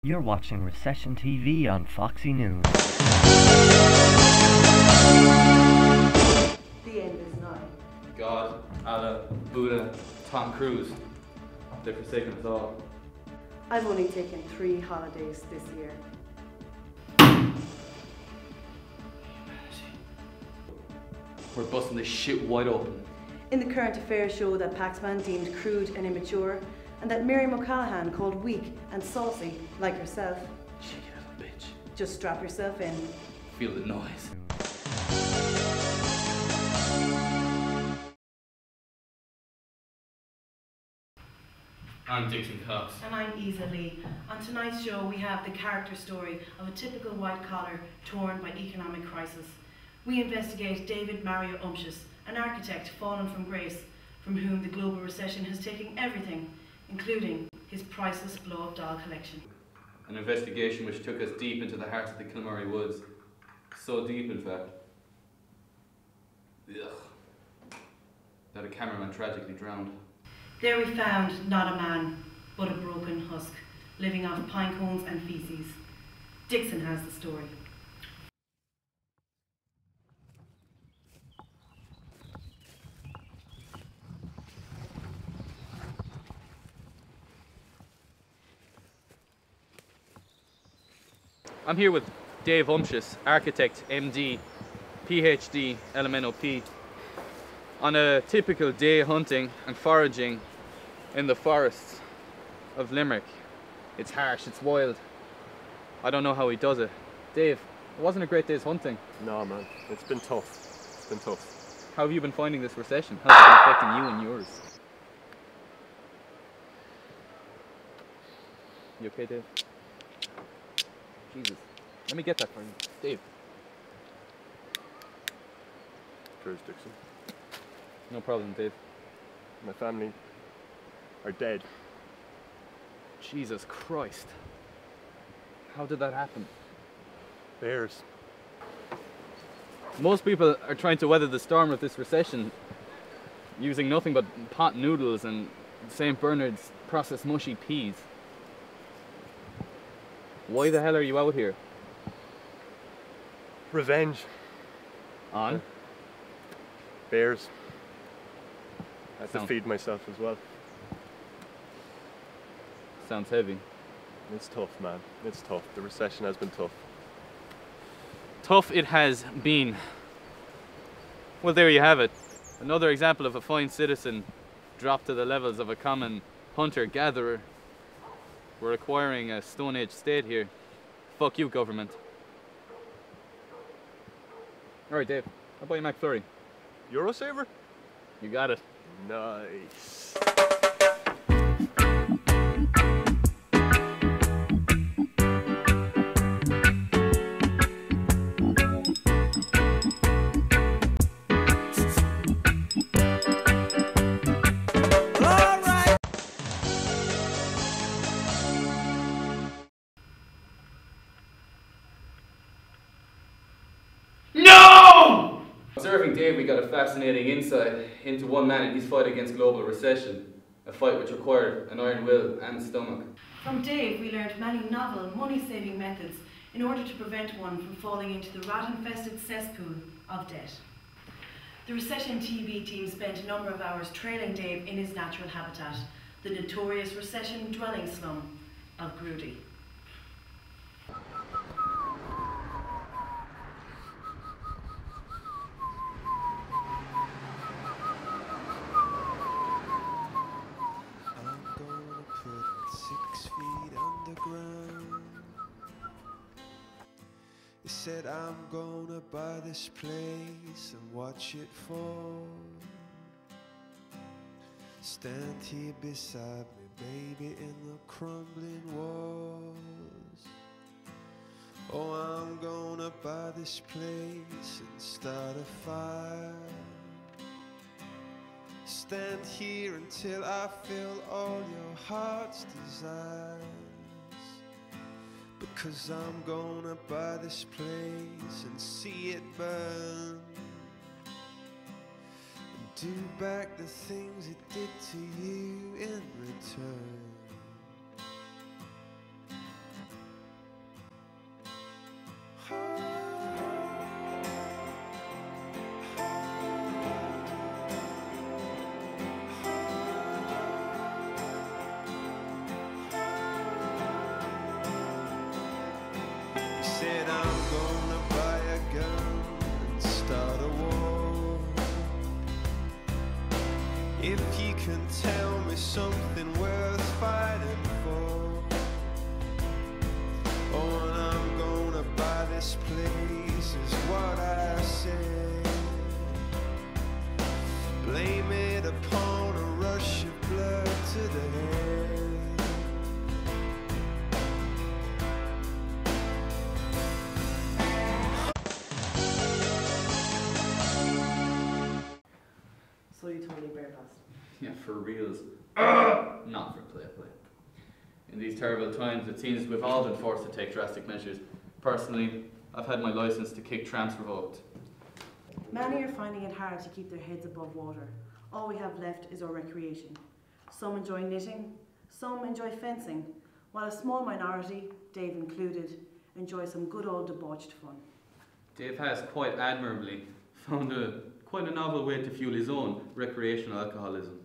You're watching Recession TV on Foxy News. The end is nigh. God, Allah, Buddha, Tom Cruise, they've forsaken us all. I've only taken 3 holidays this year. We're busting this shit wide open. In the current affairs show that Paxman deemed crude and immature, and that Miriam O'Callaghan called weak and saucy, like herself. Cheeky little bitch. Just strap yourself in. Feel the noise. I'm Dixon Cox. And I'm Isa Lee. On tonight's show we have the character story of a typical white collar torn by economic crisis. We investigate David Mario Umptious, an architect fallen from grace, from whom the global recession has taken everything, including his priceless blow-up doll collection. An investigation which took us deep into the heart of the Kilmurray Woods. So deep, in fact, that a cameraman tragically drowned. There we found not a man, but a broken husk, living off pine cones and feces. Dixon has the story. I'm here with Dave Umptious, architect, MD, PhD, LMNOP, on a typical day hunting and foraging in the forests of Limerick. It's harsh, it's wild. I don't know how he does it. Dave, it wasn't a great day's hunting. No man, it's been tough. It's been tough. How have you been finding this recession? How's it been affecting you and yours? You okay, Dave? Jesus. Let me get that for you. Dave. Cheers, Dixon. No problem, Dave. My family are dead. Jesus Christ. How did that happen? Bears. Most people are trying to weather the storm of this recession using nothing but pot noodles and St. Bernard's processed mushy peas. Why the hell are you out here? Revenge. On? Bears. I have to Sounds- feed myself as well. Sounds heavy. It's tough, man. It's tough. The recession has been tough. Tough it has been. Well, there you have it. Another example of a fine citizen dropped to the levels of a common hunter-gatherer. We're acquiring a Stone Age state here. Fuck you, government. Alright, Dave. How about you, McFlurry? Eurosaver? You got it. Nice. No! Observing Dave, we got a fascinating insight into one man in his fight against global recession. A fight which required an iron will and stomach. From Dave we learned many novel, money-saving methods in order to prevent one from falling into the rat-infested cesspool of debt. The Recession TV team spent a number of hours trailing Dave in his natural habitat, the notorious recession dwelling slum of Groody. I'm gonna put 6 feet underground. They said I'm gonna buy this place and watch it fall. Stand here beside me, baby, in the crumbling walls. Oh, I'm gonna buy this place and start a fire. Stand here until I fill all your heart's desires. Because I'm gonna buy this place and see it burn, and do back the things it did to you in return. gonna buy a gun and start a war. If you can tell me something worth fighting for. Oh, and I'm gonna buy this place is what I say. Blame it upon a rush of blood to the head. So you totally bare past. Yeah, for reals. Not for play. In these terrible times, it seems we've all been forced to take drastic measures. Personally, I've had my license to kick tramps revoked. Many are finding it hard to keep their heads above water. All we have left is our recreation. Some enjoy knitting, some enjoy fencing, while a small minority, Dave included, enjoy some good old debauched fun. Dave has quite admirably found quite a novel way to fuel his own recreational alcoholism.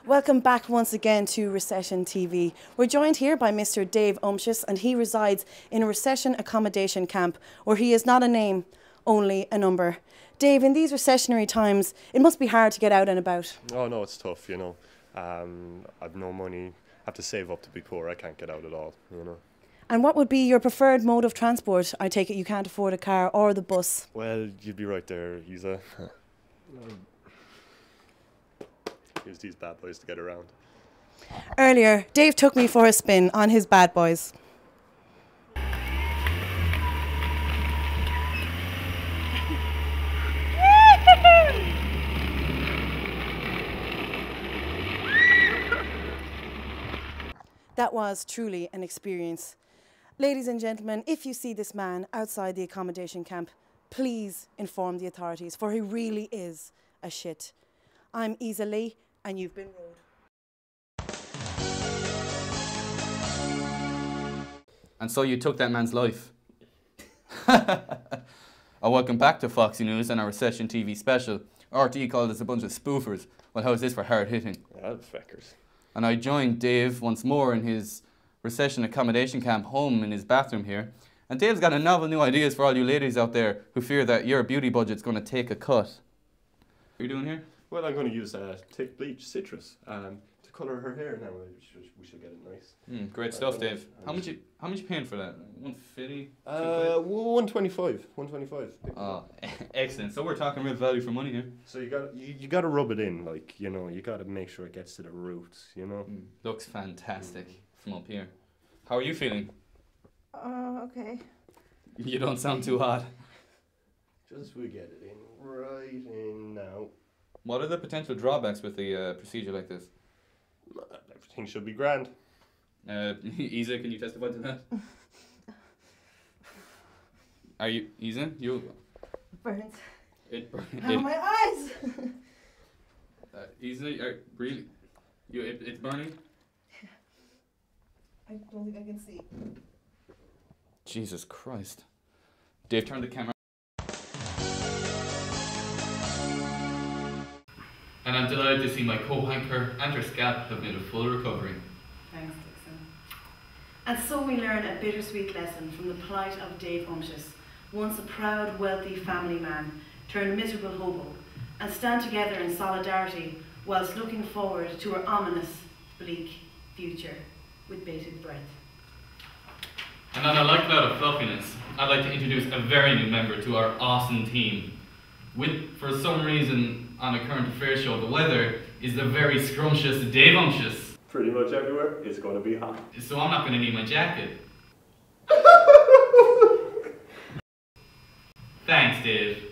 Welcome back once again to Recession TV. We're joined here by Mr. Dave Umptious, and he resides in a recession accommodation camp where he is not a name, only a number. Dave, in these recessionary times, it must be hard to get out and about. Oh no, it's tough, you know. I've no money, have to save up to be poor, I can't get out at all, you know. And what would be your preferred mode of transport? I take it you can't afford a car or the bus. Well, you'd be right there, use these bad boys to get around. Earlier, Dave took me for a spin on his bad boys. That was truly an experience. Ladies and gentlemen, if you see this man outside the accommodation camp, please inform the authorities, for he really is a shit. I'm Isa Lee, and you've been ruled. And so you took that man's life. Welcome back to Foxy News and our Recession TV special. RTE called us a bunch of spoofers. Well, how is this for hard hitting? Yeah, feckers. And I joined Dave once more in his recession accommodation camp home in his bathroom here. And Dave's got a novel new ideas for all you ladies out there who fear that your beauty budget's going to take a cut. What are you doing here? Well, I'm going to use thick bleach, citrus, to colour her hair now. We should get it nice. Great stuff, Dave. How much you paying for that? 150? 125. 125. Oh, excellent. So we're talking real value for money here. So you got to rub it in, like, you know, you got to make sure it gets to the roots, you know. Looks fantastic from up here. How are you feeling? Okay. You don't sound too hot. Just we get it in, right in now. What are the potential drawbacks with the procedure like this? Everything should be grand. Isa, can you testify to that? Are you, Isa? You? Burns. It burns. Oh, my eyes! Isa, really? It's burning? I don't think I can see. Jesus Christ. Dave, turn the camera. And I'm delighted to see my co-anchor and her scalp have made a full recovery. Thanks, Dixon. And so we learn a bittersweet lesson from the plight of Dave Umptious, once a proud, wealthy family man turned miserable hobo, and stand together in solidarity whilst looking forward to our ominous, bleak future with bated breath. And on a light cloud of fluffiness, I'd like to introduce a very new member to our awesome team. For some reason, on a current affairs show, the weather is the very scrumptious Dave Umptious. Pretty much everywhere, it's going to be hot. So I'm not going to need my jacket. Thanks, Dave.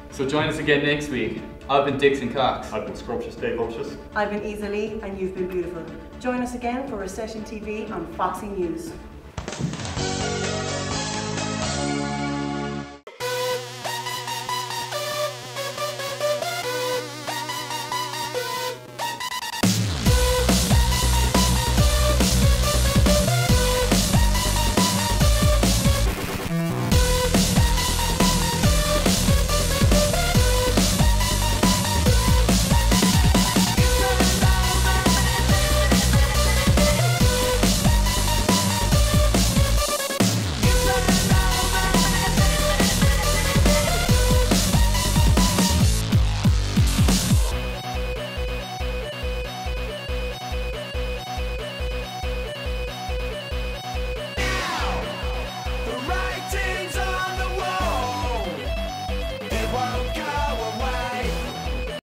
So join us again next week. I've been Dixon Cox. I've been Scrumptious Dave Umptious. I've been Isa Lee, and you've been beautiful. Join us again for Recession TV on Foxy News.